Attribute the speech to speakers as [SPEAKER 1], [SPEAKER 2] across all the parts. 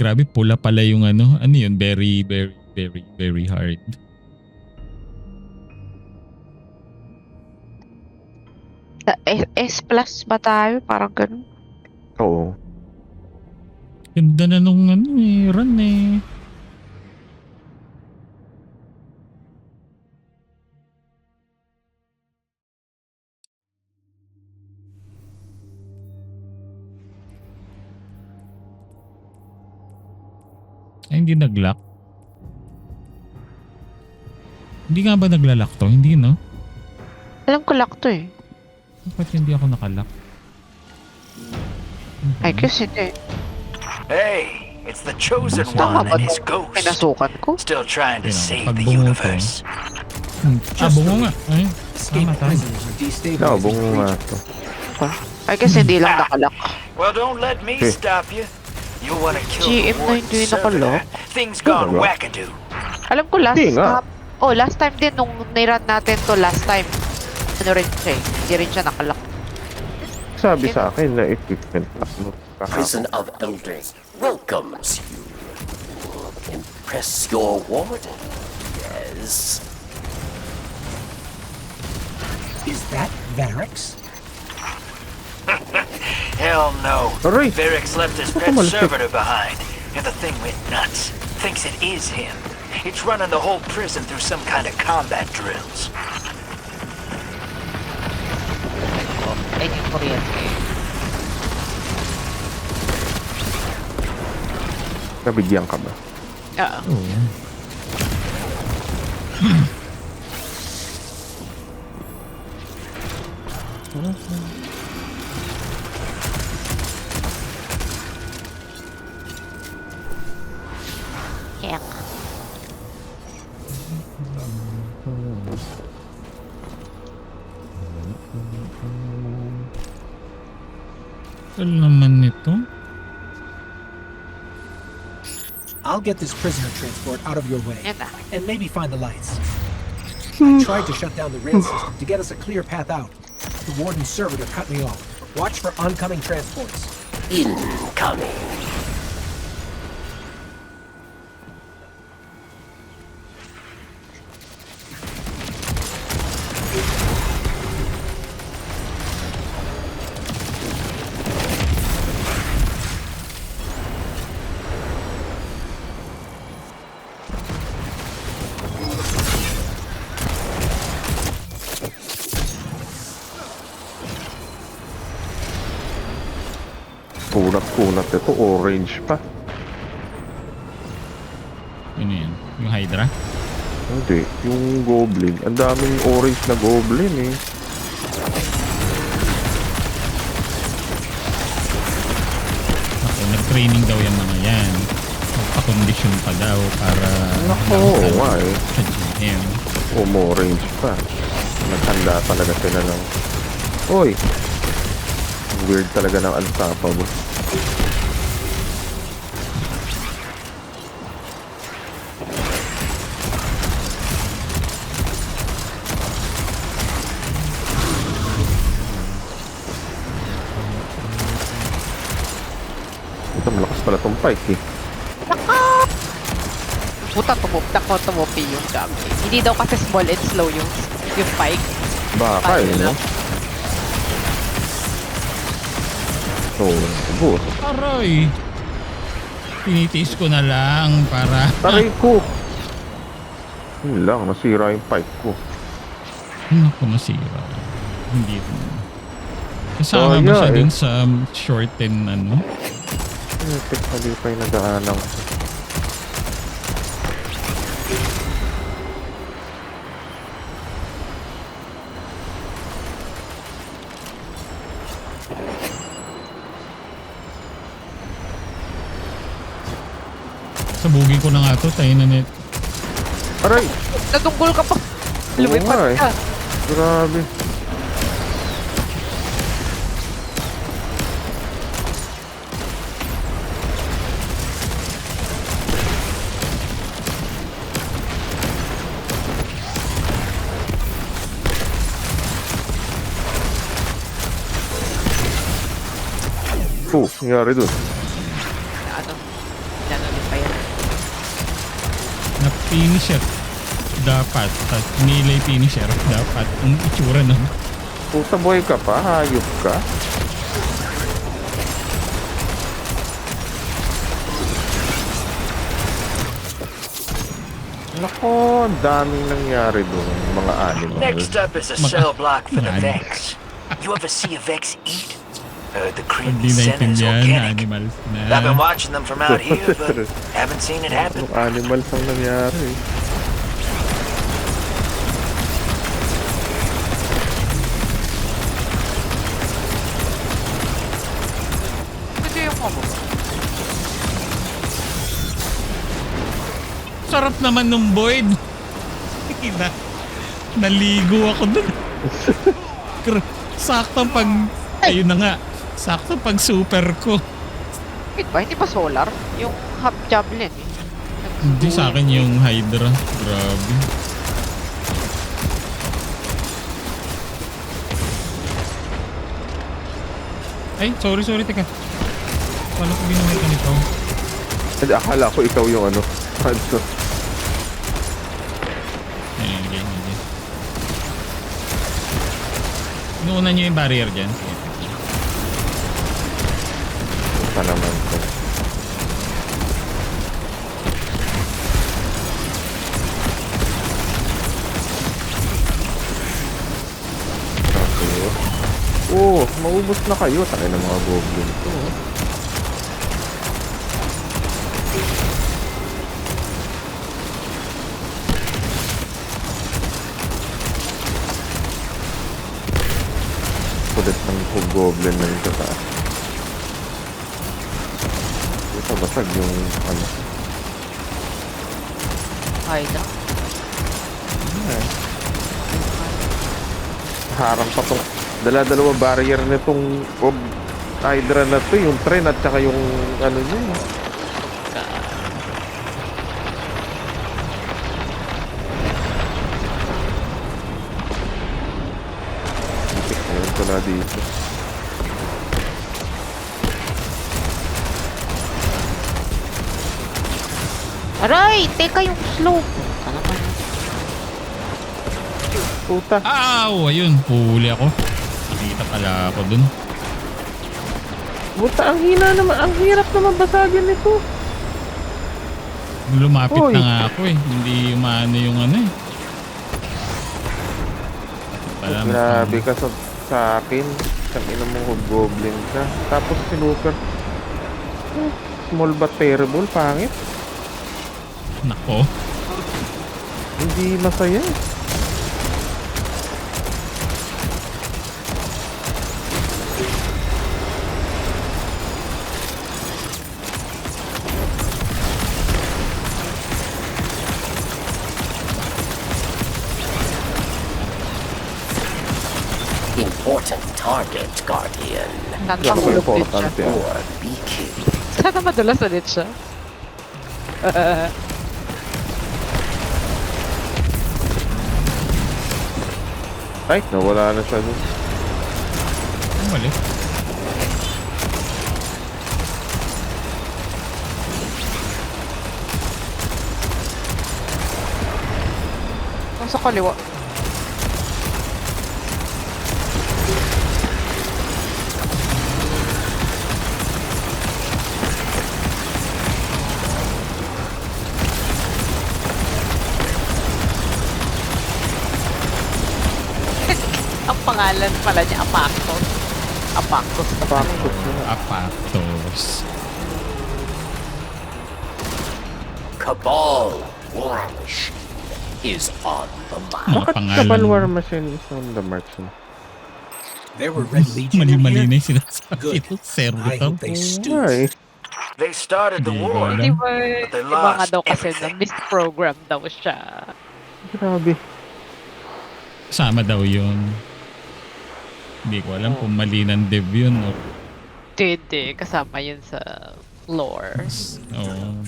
[SPEAKER 1] grabe, pula pala yung ano. Ano yun? Very, very, very, very hard.
[SPEAKER 2] S plus ba tayo? Parang ganun.
[SPEAKER 3] Oo.
[SPEAKER 1] Ganda na nung ano eh, run eh. Ay, hindi nag-lock. Hindi nga ba nagla-lock to? Hindi, no?
[SPEAKER 2] Alam ko lock to eh.
[SPEAKER 1] Bakit hindi ako nakalock?
[SPEAKER 2] I guess hindi.
[SPEAKER 4] Hey, it's the chosen
[SPEAKER 2] Tama
[SPEAKER 4] one
[SPEAKER 2] ba
[SPEAKER 4] and his
[SPEAKER 2] itong
[SPEAKER 4] ghost.
[SPEAKER 2] pinasukan ko?
[SPEAKER 4] Still trying to
[SPEAKER 1] You know,
[SPEAKER 4] save
[SPEAKER 1] pag
[SPEAKER 4] the
[SPEAKER 1] bungo to.
[SPEAKER 4] universe.
[SPEAKER 1] Bungo nga. Ay, tama,
[SPEAKER 5] Escaped
[SPEAKER 1] tama.
[SPEAKER 5] prisoners are
[SPEAKER 3] No,
[SPEAKER 5] destabilizing
[SPEAKER 3] bungo
[SPEAKER 5] the
[SPEAKER 3] nga
[SPEAKER 5] region.
[SPEAKER 3] to.
[SPEAKER 2] I guess hindi lang nakalock.
[SPEAKER 4] Well, don't let me
[SPEAKER 3] Okay.
[SPEAKER 4] stop you. You want to kill
[SPEAKER 2] GM
[SPEAKER 4] the
[SPEAKER 2] na
[SPEAKER 4] warden
[SPEAKER 2] hindi nakalock?
[SPEAKER 4] servitor? Things gone
[SPEAKER 3] Ano ba?
[SPEAKER 4] wackadoo.
[SPEAKER 2] Alam ko last
[SPEAKER 3] Hindi nga.
[SPEAKER 2] last time din nung nirun natin to last time. Ano rin siya eh. Hindi rin siya nakalock.
[SPEAKER 3] Sabi sa akin na equipment upload.
[SPEAKER 6] Prison of Eldring welcomes you. Impress your warden, yes.
[SPEAKER 5] Is that Varix?
[SPEAKER 4] Hell no.
[SPEAKER 3] Aray!
[SPEAKER 4] Varix left his
[SPEAKER 3] Ba't
[SPEAKER 4] pet
[SPEAKER 3] umalis eh?
[SPEAKER 4] servitor behind, and the thing went nuts. Thinks it is him. It's running the whole prison through some kind of combat drills.
[SPEAKER 2] Ay, yung kuryente.
[SPEAKER 3] Nabigyan ka ba?
[SPEAKER 2] Oo.
[SPEAKER 1] Oo.
[SPEAKER 2] Kaya
[SPEAKER 1] Ano naman nito?
[SPEAKER 5] I'll get this prisoner transport out of your way,
[SPEAKER 2] yan na.
[SPEAKER 5] and maybe find the lights. I tried to shut down the rail system to get us a clear path out. The warden's servitor cut me off. Watch for oncoming transports.
[SPEAKER 6] Incoming.
[SPEAKER 3] Kunat-kunat ito. Orange pa.
[SPEAKER 1] Ano yan? Yung Hydra?
[SPEAKER 3] Hindi. Yung goblin. Ang daming orange na goblin eh.
[SPEAKER 1] Ako, nag-training daw yung mga yan. Magpa-condition pa daw para
[SPEAKER 3] Oo nga eh.
[SPEAKER 1] sa GM.
[SPEAKER 3] Orange pa. Naghanda talaga sila ng... Oy! Weird talaga ng unstoppable. Ito, malakas pala tong fight eh.
[SPEAKER 2] Puta, tumupi yung gamit. Hindi daw kasi small and slow yung spike.
[SPEAKER 3] Baka eh, no? Oo, bus.
[SPEAKER 1] Aray! Tinitiis ko na lang para...
[SPEAKER 3] Taray ko! Yun lang, nasira yung pipe ko.
[SPEAKER 1] Naku, nasira. Hindi rin. Kasama ba siya dun sa short and ano?
[SPEAKER 3] Epic na di pa yung nagaanan ko.
[SPEAKER 1] Sabugin ko na nga to, tayo na net.
[SPEAKER 3] Aray!
[SPEAKER 2] Natunggol ka pa.
[SPEAKER 3] Oo nga
[SPEAKER 2] Lumipad
[SPEAKER 3] eh.
[SPEAKER 2] ka.
[SPEAKER 3] Grabe. Nangyari dun.
[SPEAKER 2] Ano? Yan
[SPEAKER 1] finisher. Dapat. At melee finisher. Dapat. Ang itsura nun.
[SPEAKER 3] Puta boy ka pa, hayop ka. Nako, ang daming nangyari doon, mga animals.
[SPEAKER 4] Next up is a cell block for the Vex. You ever see a Vex eat? The
[SPEAKER 1] Pag
[SPEAKER 4] cream
[SPEAKER 1] di
[SPEAKER 4] scent is
[SPEAKER 1] naintindihan na
[SPEAKER 4] organic.
[SPEAKER 1] animals na.
[SPEAKER 4] I've been watching them from out here, but haven't seen it happen.
[SPEAKER 3] Anong animals ang nangyari?
[SPEAKER 2] Ito yung mo.
[SPEAKER 1] Sarap naman nung Void. Naligo ako dun. Saktong pag... Ayun na nga. Saktong pag super ko.
[SPEAKER 2] Wait ba? Hindi ba solar? Yung half javelin eh.
[SPEAKER 1] Hindi sa akin yung Hydra. Grabe. Ay, sorry, teka. Paano ko ginamit ka nito?
[SPEAKER 3] Hindi, akala ko ikaw yung ano. Hanso.
[SPEAKER 1] Ayun, okay. Inuunan nyo yung barrier dyan.
[SPEAKER 3] Puta naman ko. Oh, maubos na kayo. Takay ng mga goblin to. Kulit ng goblin na ito taas. Ito basag yung ano.
[SPEAKER 2] Hydra.
[SPEAKER 3] Harang pa tong dala-dalawang barrier nitong Hydra na to, yung tren at saka yung ano niya. Ayun ko na dito.
[SPEAKER 2] Aray! Teka yung slope. Ano ba?
[SPEAKER 3] Puta.
[SPEAKER 1] Ow! Ayun, huli ako. Nakita pala ako dun.
[SPEAKER 3] Puta, ang hina naman. Ang hirap naman basagin nito.
[SPEAKER 1] Lumapit
[SPEAKER 3] Hoy.
[SPEAKER 1] na nga ako eh. Hindi umano yung ano eh. Pala,
[SPEAKER 3] Grabe ka sa akin. Ang ina mo goblin ka. Tapos sinuper. Small but terrible. Pangit.
[SPEAKER 1] Nako.
[SPEAKER 3] Hindi masaya.
[SPEAKER 6] Important target, Guardian.
[SPEAKER 2] Nantahulog din siya.
[SPEAKER 3] Importante yan.
[SPEAKER 6] Or be killed.
[SPEAKER 2] Sana madulas ulit siya.
[SPEAKER 3] Ay, nawala na siya dun.
[SPEAKER 1] Ang mali.
[SPEAKER 2] Nasa kaliwa. Ang pangalan pala niya, Apactos. Apactos.
[SPEAKER 3] Tapos na.
[SPEAKER 1] Apatos.
[SPEAKER 6] Cabal War Machine is on the map.
[SPEAKER 1] Mga
[SPEAKER 3] Bakit
[SPEAKER 1] pangalan.
[SPEAKER 3] Cabal War Machine is on the march na?
[SPEAKER 5] There were Red Legion in
[SPEAKER 1] Mali-mali na
[SPEAKER 5] here.
[SPEAKER 1] yung sinasabi
[SPEAKER 5] Good.
[SPEAKER 1] ko. Servo
[SPEAKER 5] I
[SPEAKER 1] to.
[SPEAKER 5] hope they stood.
[SPEAKER 3] Ay,
[SPEAKER 4] They started the
[SPEAKER 1] Hindi ko
[SPEAKER 4] war.
[SPEAKER 1] alam.
[SPEAKER 2] Di ba,
[SPEAKER 4] But they
[SPEAKER 2] iba nga
[SPEAKER 4] lost
[SPEAKER 2] daw kasi na
[SPEAKER 4] everything.
[SPEAKER 2] misprogram daw siya.
[SPEAKER 3] grabe.
[SPEAKER 1] Kasama daw yun. Hindi ko alam kung mali ng dev yun or...
[SPEAKER 2] Hindi, kasama yun sa lore.
[SPEAKER 1] Oo.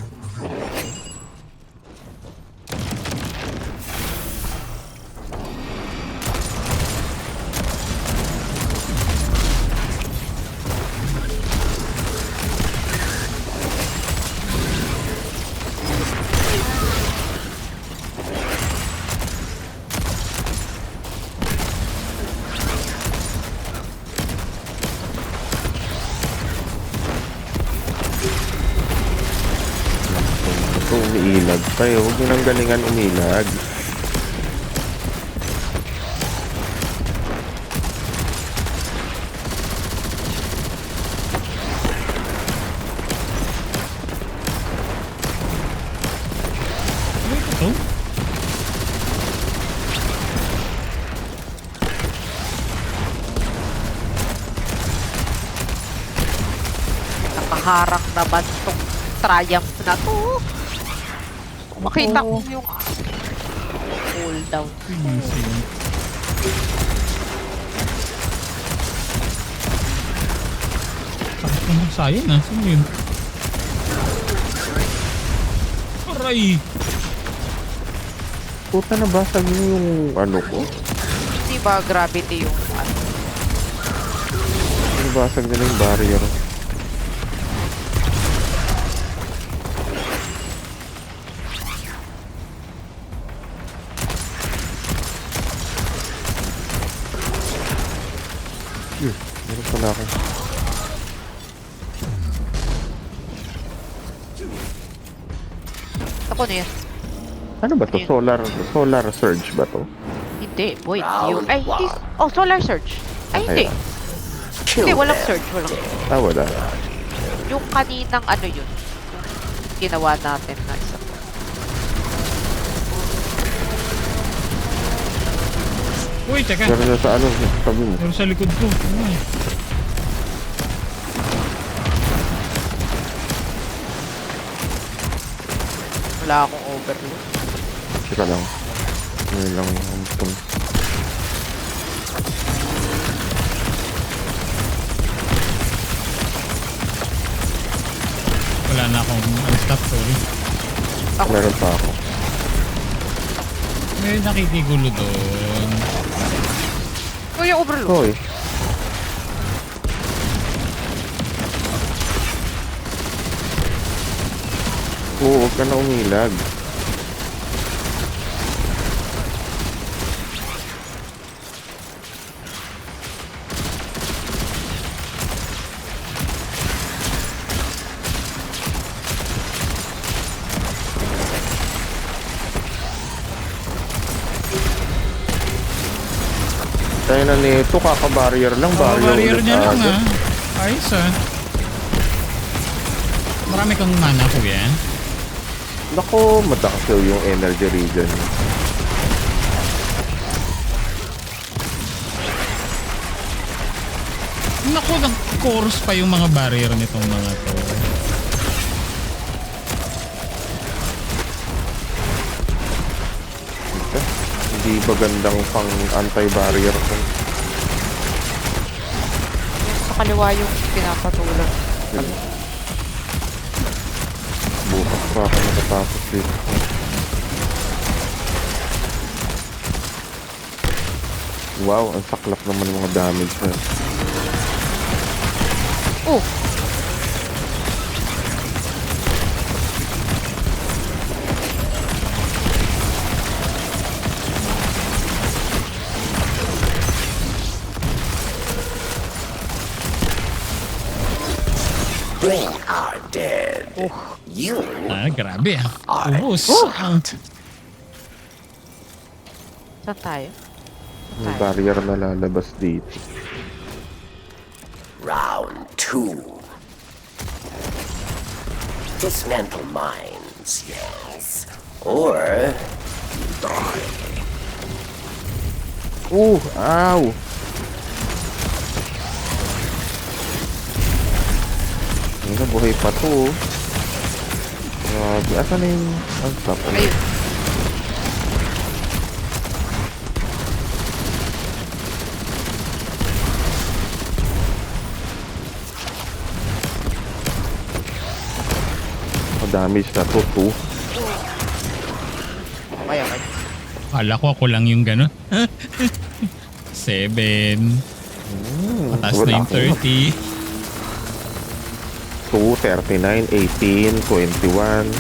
[SPEAKER 3] Ito, umiilag pa eh. Huwag nyo nang galingan umilag.
[SPEAKER 1] Wait, ito?
[SPEAKER 2] Nakaharang naman tong triumph na to. Kung makita ko yung cooldown.
[SPEAKER 1] Easy yun. Sakit ng magsayin ah. Sino yun? Aray!
[SPEAKER 3] Puta, nabasag nyo yung ano ko.
[SPEAKER 2] Hindi ba gravity yung ano?
[SPEAKER 3] Nabasag nyo yung barrier. Meron pala ako.
[SPEAKER 2] Ako na yan.
[SPEAKER 3] Ano ba to? Solar surge ba to?
[SPEAKER 2] Hindi, boy. Yung, ay, hindi. Oh, solar surge. Ay, hindi. Hindi, walang surge. Walang.
[SPEAKER 3] Ah, wala.
[SPEAKER 2] Yung kaninang ano yun. Yung ginawa natin na isa.
[SPEAKER 1] Uy, teka.
[SPEAKER 3] Meron na sa ano, sabi mo.
[SPEAKER 1] Meron sa likod ko. Ay.
[SPEAKER 2] Wala akong overload.
[SPEAKER 3] Teka lang. Ngayon lang yung itong...
[SPEAKER 1] Wala na akong unstop, sorry.
[SPEAKER 3] Meron pa ako.
[SPEAKER 1] May nakikigulo doon.
[SPEAKER 2] Oh, yung overload.
[SPEAKER 3] Hoy. Oo, huwag ka na umilag. Tayo na nito, kaka-barrier lang.
[SPEAKER 1] Barrier
[SPEAKER 3] ulit
[SPEAKER 1] niya lang
[SPEAKER 3] agad.
[SPEAKER 1] ah. Ayos ah. Marami kang mana ko yan.
[SPEAKER 3] Nako, matakasaw yung energy regen.
[SPEAKER 1] Naku, nag-chorus pa yung mga barrier nitong mga to.
[SPEAKER 3] Ito, hindi ba gandang pang anti-barrier ko?
[SPEAKER 2] Sa kaliwa yung pinapatulan.
[SPEAKER 3] Bukas pa ako nakatapos dito. Wow, ang saklap naman ng mga damage na.
[SPEAKER 2] Oh!
[SPEAKER 6] Bring our dead. You
[SPEAKER 1] Ah, grabe ah.
[SPEAKER 6] are
[SPEAKER 1] Ubus.
[SPEAKER 6] out.
[SPEAKER 2] Saan tayo?
[SPEAKER 3] May barrier na lalabas dito.
[SPEAKER 6] Round 2. Dismantle mines, yes. Or you die.
[SPEAKER 3] Ow! Ayun na, buhay pa to. Grabe, asan na yung... Ang stop.
[SPEAKER 2] Ayun.
[SPEAKER 3] Damage na to, 2.
[SPEAKER 2] Okay, okay.
[SPEAKER 1] Kala ko ako lang yung gano'n. 7. Patas na yung 30.
[SPEAKER 3] 2, 39, 18, 21.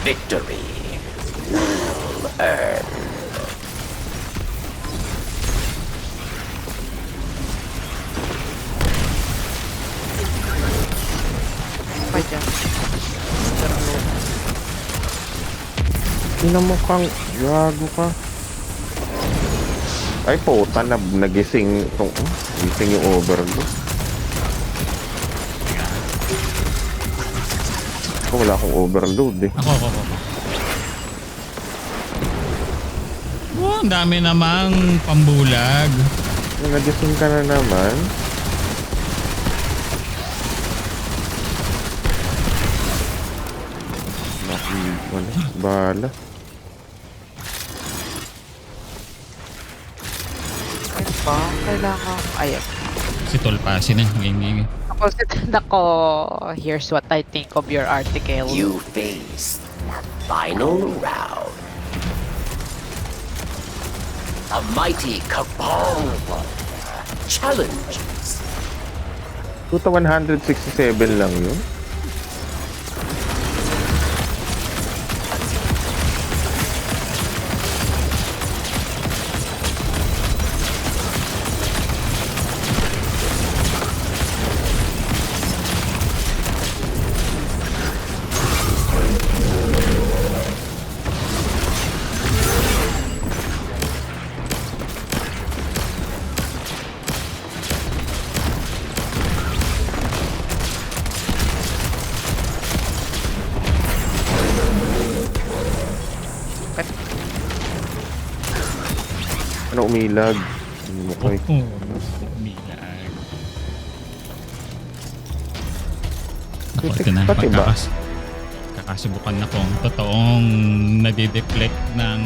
[SPEAKER 6] Victory well earned.
[SPEAKER 2] Pa dyan.
[SPEAKER 3] Ina mo kang gago ka. Ay puta na nagising itong gising yung overload. Ako wala akong overload eh.
[SPEAKER 1] Ako. Oh, ang dami namang pambulag.
[SPEAKER 3] Nagising ka na naman. Wala, bala.
[SPEAKER 2] Ano ba? Kailangan... Ayan.
[SPEAKER 1] Si Tolpasin na. Ngayon.
[SPEAKER 2] Nako, here's what I think of your article.
[SPEAKER 6] You face the final round. A mighty cabal challenges.
[SPEAKER 3] 167 lang yun. Ano umilag? Ano mo koy?
[SPEAKER 1] Umilag. Ako,
[SPEAKER 3] Kritik
[SPEAKER 1] ito na.
[SPEAKER 3] pati ba?
[SPEAKER 1] Kakasubukan na kung totoong nadideflect ng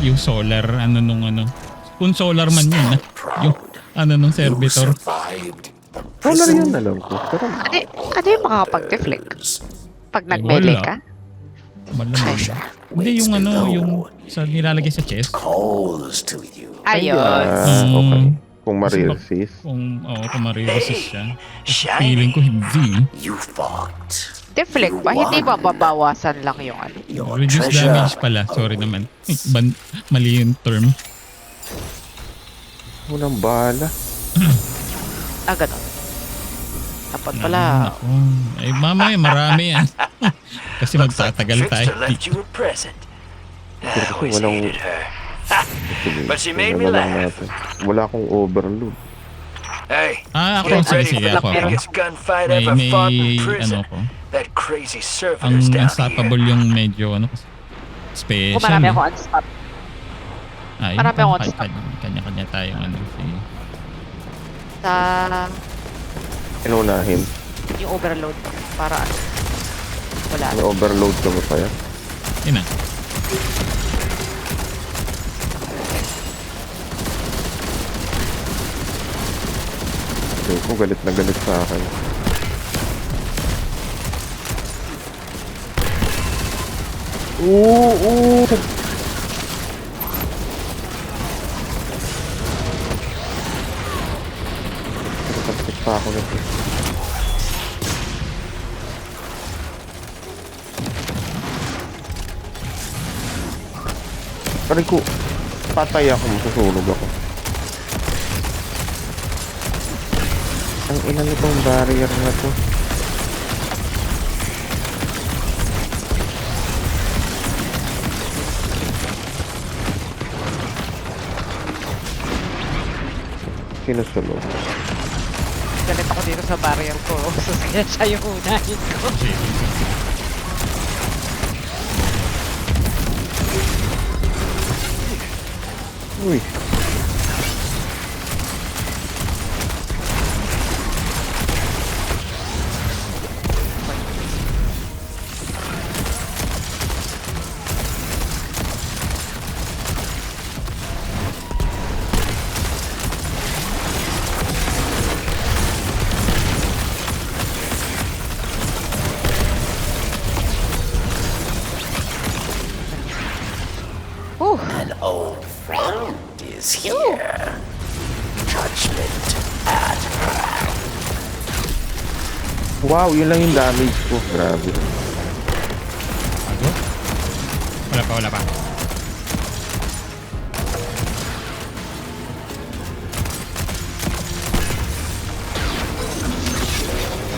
[SPEAKER 1] yung solar ano nung ano. Kung solar man yun, yung ano nung servitor.
[SPEAKER 6] Survived the
[SPEAKER 3] Solar
[SPEAKER 6] prison
[SPEAKER 3] yun alam ko. Pero
[SPEAKER 2] Ano yung makakapag-deflect? Pag nag-melee
[SPEAKER 1] wala.
[SPEAKER 2] ka?
[SPEAKER 1] Malamang. Hindi yung ano, yung sa nilalagay sa chest.
[SPEAKER 6] calls to you.
[SPEAKER 2] Ayun.
[SPEAKER 3] okay. Kung
[SPEAKER 1] Kasi
[SPEAKER 3] ma-resist.
[SPEAKER 1] kung ma-resist siya.
[SPEAKER 4] Shiny.
[SPEAKER 1] Feeling ko hindi.
[SPEAKER 6] You fought.
[SPEAKER 2] Deflect ba? Hindi ba babawasan lang yung ano?
[SPEAKER 6] Your
[SPEAKER 1] Reduce
[SPEAKER 6] treasure
[SPEAKER 1] damage pala. Sorry naman. Mali yung term.
[SPEAKER 3] Unang bala.
[SPEAKER 2] Ah, ganun. Dapat pala.
[SPEAKER 1] Naku. Ay, mamaya marami yan. Kasi
[SPEAKER 4] Looks like the
[SPEAKER 1] magtatagal tayo.
[SPEAKER 4] trickster left you a present. I
[SPEAKER 3] Kasi
[SPEAKER 4] always
[SPEAKER 3] walang-
[SPEAKER 4] hated her.
[SPEAKER 3] Sige,
[SPEAKER 4] But she made
[SPEAKER 3] tingnan
[SPEAKER 4] me
[SPEAKER 3] na lang
[SPEAKER 4] laugh.
[SPEAKER 3] natin. Wala akong overload.
[SPEAKER 4] Hey,
[SPEAKER 1] Ako,
[SPEAKER 4] get ready
[SPEAKER 1] sige,
[SPEAKER 4] for the
[SPEAKER 1] ako.
[SPEAKER 4] biggest gunfight
[SPEAKER 1] May,
[SPEAKER 4] ever fought in
[SPEAKER 1] ano
[SPEAKER 4] prison.
[SPEAKER 1] ko.
[SPEAKER 4] That crazy
[SPEAKER 1] Ang
[SPEAKER 4] servitor's down
[SPEAKER 1] unstoppable
[SPEAKER 4] here.
[SPEAKER 1] yung medyo, ano, special.
[SPEAKER 2] Kung marami ako unstop.
[SPEAKER 1] Ay,
[SPEAKER 2] marami akong unstoppable.
[SPEAKER 1] Kanya-kanya tayong ano. Sige.
[SPEAKER 2] Sa
[SPEAKER 3] Inunahin.
[SPEAKER 2] yung overload para ano. Wala.
[SPEAKER 3] May overload ka ba pa yan?
[SPEAKER 1] Yun na.
[SPEAKER 3] Okay, ko galit na galit sa akin. Oo! Kapit pa ako nito. Pari ko, patay ako, masusunog ako. Ang ina nitong barrier na to. Sinusunod.
[SPEAKER 2] Galit ako dito sa barrier ko. So, siya yung unahin ko.
[SPEAKER 3] Uy.
[SPEAKER 6] An old friend is here. Judgment at hand.
[SPEAKER 3] Wow, yun lang yung damage ko. Grabe.
[SPEAKER 1] Bago? Wala pa.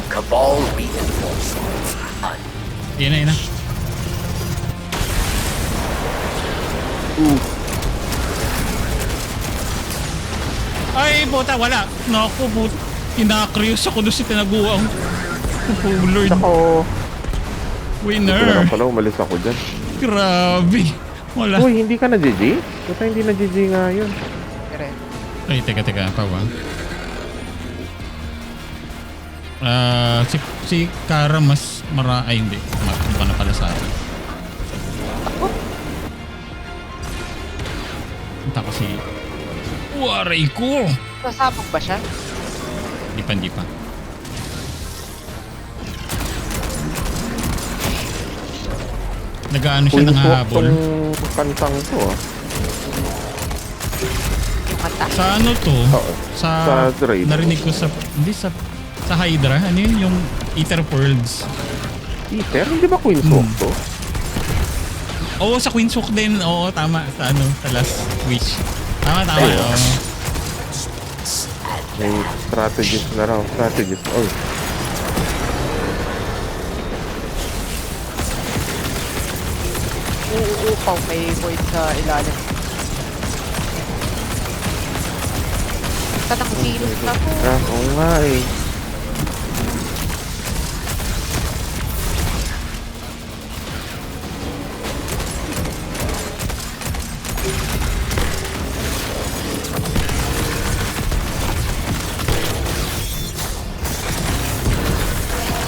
[SPEAKER 6] Cabal reinforcements.
[SPEAKER 1] Yan na. Ay, puta, wala. Naku, puta. Kinakrius ako doon si tinaguang. Oh, Lord.
[SPEAKER 3] Ako,
[SPEAKER 1] Winner.
[SPEAKER 3] pala umalis ako dyan.
[SPEAKER 1] Grabe. Wala.
[SPEAKER 3] Uy, hindi ka na GG? Basta hindi na GG nga yun.
[SPEAKER 2] Correct.
[SPEAKER 1] Ay, teka. Pawa. Si Kara mas ay hindi. Maka na pala sa akin. Punta ko si... Waray ko!
[SPEAKER 2] Sasabog ba siya?
[SPEAKER 1] Hindi pa. Nagaano siya ng habol.
[SPEAKER 3] Yung kantang to ah.
[SPEAKER 2] Yung kanta?
[SPEAKER 1] Sa ano to?
[SPEAKER 3] Oo.
[SPEAKER 1] Sa
[SPEAKER 3] Raid.
[SPEAKER 1] narinig ko sa... Hindi sa Hydra. Ano yun? Yung Ether Pearls.
[SPEAKER 3] Ether? Hindi ba Queen's Walk to?
[SPEAKER 1] Oo, sa Queen's Walk din. Oo, tama. Sa ano? Sa Last Wish. Tama.
[SPEAKER 3] Ayun.
[SPEAKER 1] Oo.
[SPEAKER 3] May strategist na raw. Strategist. Oh.
[SPEAKER 2] Uuupaw, may void sa ilalim. Tanang silos na to.
[SPEAKER 3] Oo nga eh.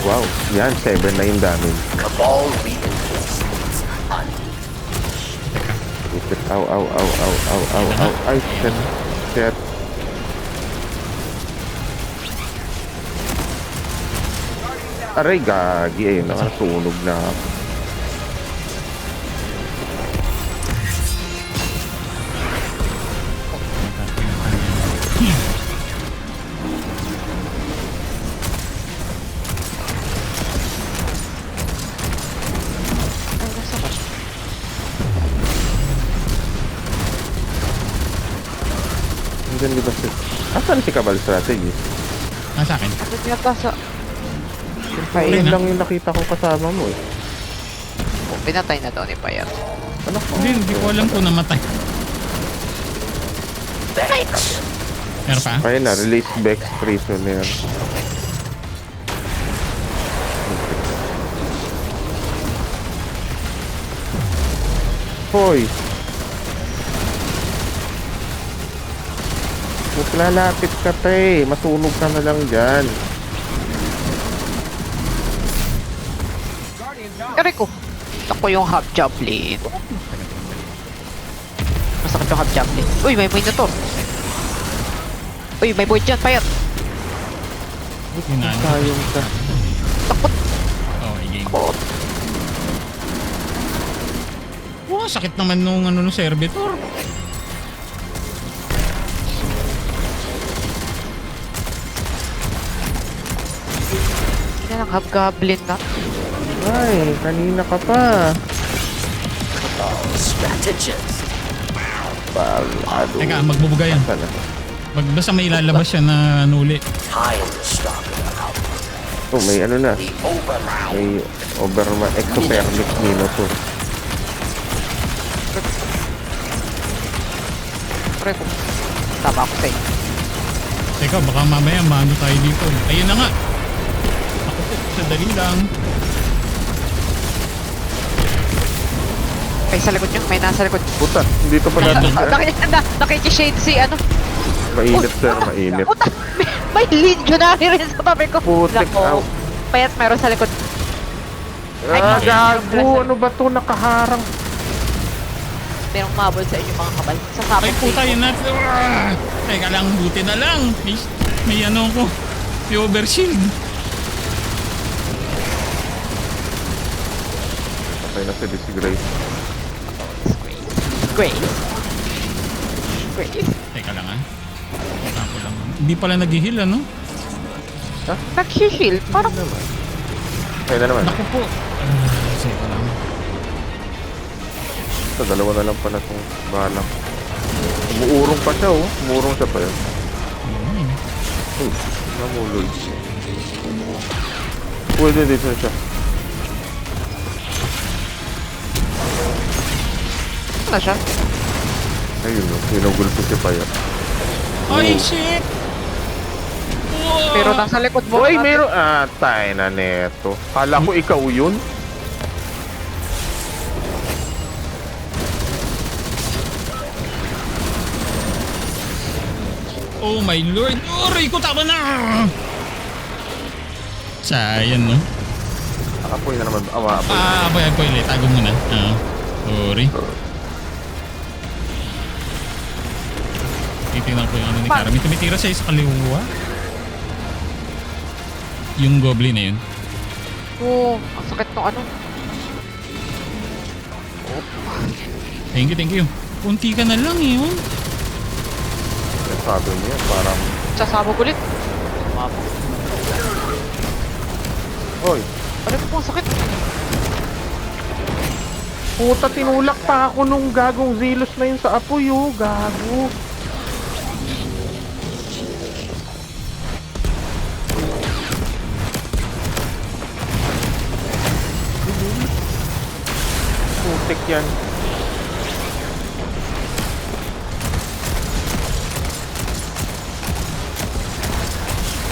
[SPEAKER 3] Wow, yan, 7 na yung damage.
[SPEAKER 6] Cabal reinforcements.
[SPEAKER 3] Ow. Ay, shit. Aray, gagi eh. Nakasunog na ako.
[SPEAKER 2] Ay, nasa ba siya?
[SPEAKER 3] Andyan di ba si... Asan si Cabal Strategy?
[SPEAKER 1] Sa akin.
[SPEAKER 2] Ano niya pa sa...
[SPEAKER 3] Ayun lang yung nakita ko kasama mo eh.
[SPEAKER 2] Oh, pinatay na daw ni Payat.
[SPEAKER 3] Ano ko?
[SPEAKER 1] Hindi ko alam kung namatay.
[SPEAKER 6] Thanks.
[SPEAKER 1] Meron pa?
[SPEAKER 3] Ayun na, release Bex Prisoner. Hoy! Mas lalapit ka pre, masunog ka na lang dyan.
[SPEAKER 2] Kari ko. Ako yung hobgoblin. Masakit yung hobgoblin. Uy, may void na to. Uy, may void dyan, Payat.
[SPEAKER 1] Hinano.
[SPEAKER 3] Sayang ka.
[SPEAKER 2] Takot.
[SPEAKER 1] Oh, i-game. Wow, sakit naman nung ano nung servitor.
[SPEAKER 2] Hindi na lang hobgoblin na.
[SPEAKER 3] Ay, kanina ka pa.
[SPEAKER 6] Strategist.
[SPEAKER 3] Balado.
[SPEAKER 1] Teka, magbubuga yan.
[SPEAKER 3] Sana.
[SPEAKER 1] Basta may ilalabas siya na nuli.
[SPEAKER 6] Time to stop it.
[SPEAKER 3] Oh, may ano na.
[SPEAKER 6] The overloud.
[SPEAKER 3] May Oberman Exothermic Minotaur.
[SPEAKER 2] Kari ko. Tama ako sa'yo.
[SPEAKER 1] Teka, baka mamaya maano tayo dito. Ayun na nga. Ako po, sadali lang.
[SPEAKER 2] May sa likod nyo. May nasa likod.
[SPEAKER 3] Puta, dito pala.
[SPEAKER 2] Nakikishade si ano.
[SPEAKER 3] Mainit sir, mainit.
[SPEAKER 2] Puta, may legionary rin sa tabi ko.
[SPEAKER 3] Putik,
[SPEAKER 2] Nako.
[SPEAKER 3] ow.
[SPEAKER 2] Payat meron sa likod.
[SPEAKER 3] Ah,
[SPEAKER 2] Ay,
[SPEAKER 3] gago. Ano ba to? Nakaharang.
[SPEAKER 2] Merong mabol sa inyo mga kabal. Sa
[SPEAKER 1] Ay
[SPEAKER 2] sabong
[SPEAKER 1] puta, yun na. Teka lang, buti na lang. May ano ko. May overshield.
[SPEAKER 3] Okay na si Disgrace.
[SPEAKER 2] Great. Great.
[SPEAKER 1] Teka lang ah. Ako lang. Hindi pala nag-heal ano?
[SPEAKER 2] Nag-shield. Parang
[SPEAKER 3] Kaya na naman.
[SPEAKER 1] Naku po. Sige pa lang.
[SPEAKER 3] Sa dalawa na lang pala itong balang. Umuurong pa siya, oh. Umuurong siya pa yun.
[SPEAKER 1] Ayun.
[SPEAKER 3] Namuloy. Pwede dito na siya.
[SPEAKER 2] na siya.
[SPEAKER 3] Ayun, no. Pinagulpo siya pa yan.
[SPEAKER 1] Ay, shit!
[SPEAKER 2] Pero nasa likod mo.
[SPEAKER 3] Uy,
[SPEAKER 2] ate.
[SPEAKER 3] meron. Ah, tayo na neto. Kala ko ikaw yun.
[SPEAKER 1] Oh my lord! Aray ko, tama na! Sayang, no?
[SPEAKER 3] Apoy na naman. Awa, apoy.
[SPEAKER 1] Apoy, ulit. Tago muna. Sorry. Titingnan ko yung ano ni Kara. May tumitira siya sa kaliwa. Yung goblin na yun.
[SPEAKER 2] Oo, ang sakit nung ano.
[SPEAKER 1] Thank you. Kunti ka na lang eh. Oh.
[SPEAKER 3] Sabi niya, parang...
[SPEAKER 2] Sasabog ulit.
[SPEAKER 3] Oy,
[SPEAKER 2] Ano po ang sakit?
[SPEAKER 3] puta, tinulak pa ako nung gagong Zelos na yun sa apoy, oh. Gago. Putik yan.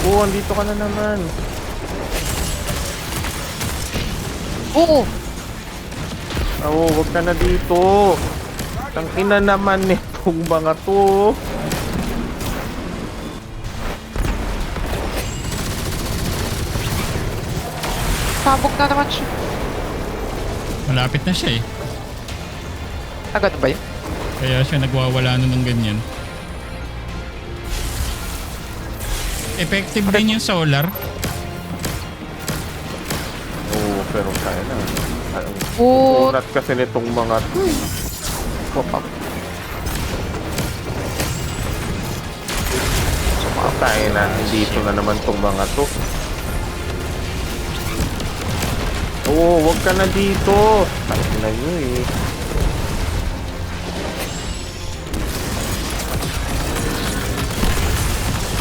[SPEAKER 3] Oh, andito ka na naman.
[SPEAKER 2] Oo.
[SPEAKER 3] Oo, wag ka na dito. Tangina naman nitong mga to.
[SPEAKER 2] Sabog na naman siya.
[SPEAKER 1] Malapit na siya eh.
[SPEAKER 2] Agad ba yun?
[SPEAKER 1] Kaya siya nagwawala na ng ganyan. Effective din yung solar.
[SPEAKER 3] Oo, pero kaya na.
[SPEAKER 2] Oo.
[SPEAKER 3] Unat kasi nitong mga to. Wapak. Sumakay na. Dito na naman tong mga to. Oo, wag ka na dito. Tayo na nyo eh.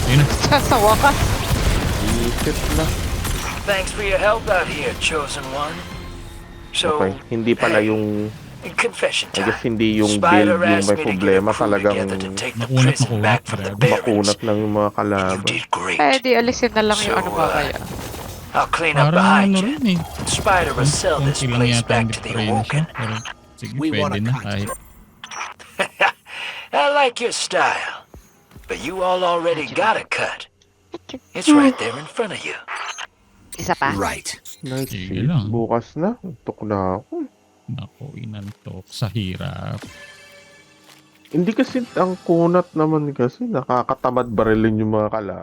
[SPEAKER 1] Ayun na.
[SPEAKER 2] Sa wakas.
[SPEAKER 3] Isip na.
[SPEAKER 4] Thanks for your help out here, Chosen One. So,
[SPEAKER 3] Okay, hindi pala yung...
[SPEAKER 4] confession
[SPEAKER 3] I guess
[SPEAKER 4] time.
[SPEAKER 3] hindi yung
[SPEAKER 4] Spider
[SPEAKER 3] build yung
[SPEAKER 4] asked
[SPEAKER 3] may
[SPEAKER 4] me to get a
[SPEAKER 3] problema.
[SPEAKER 4] crew
[SPEAKER 3] Talagang
[SPEAKER 4] together to take the
[SPEAKER 1] makunat,
[SPEAKER 4] prison back from the barons.
[SPEAKER 3] makunat lang yung mga
[SPEAKER 4] You
[SPEAKER 3] kalaban.
[SPEAKER 4] did great.
[SPEAKER 2] Eh, di alisin na lang yung
[SPEAKER 4] So,
[SPEAKER 2] ano ba kaya.
[SPEAKER 4] I'll clean up
[SPEAKER 1] Parang
[SPEAKER 4] behind
[SPEAKER 1] ano
[SPEAKER 4] you.
[SPEAKER 1] rin eh.
[SPEAKER 4] Spider will sell this
[SPEAKER 1] Kunti lang
[SPEAKER 4] place
[SPEAKER 1] yata
[SPEAKER 4] back
[SPEAKER 1] ang
[SPEAKER 4] to the
[SPEAKER 1] difference siya.
[SPEAKER 4] Awoken.
[SPEAKER 1] Pero sige,
[SPEAKER 5] We
[SPEAKER 1] pwede
[SPEAKER 5] wanna
[SPEAKER 1] na
[SPEAKER 5] cut.
[SPEAKER 1] kahit.
[SPEAKER 4] I like your style, but you all already got a cut. It's right there in front of you.
[SPEAKER 2] Isa pa?
[SPEAKER 5] Right.
[SPEAKER 3] Nice.
[SPEAKER 1] Sige lang.
[SPEAKER 3] Bukas na. Tok na ako.
[SPEAKER 1] Nako, inantok sa hirap.
[SPEAKER 3] Hindi kasi ang kunat naman kasi nakakatamad barilin yung mga kalaban.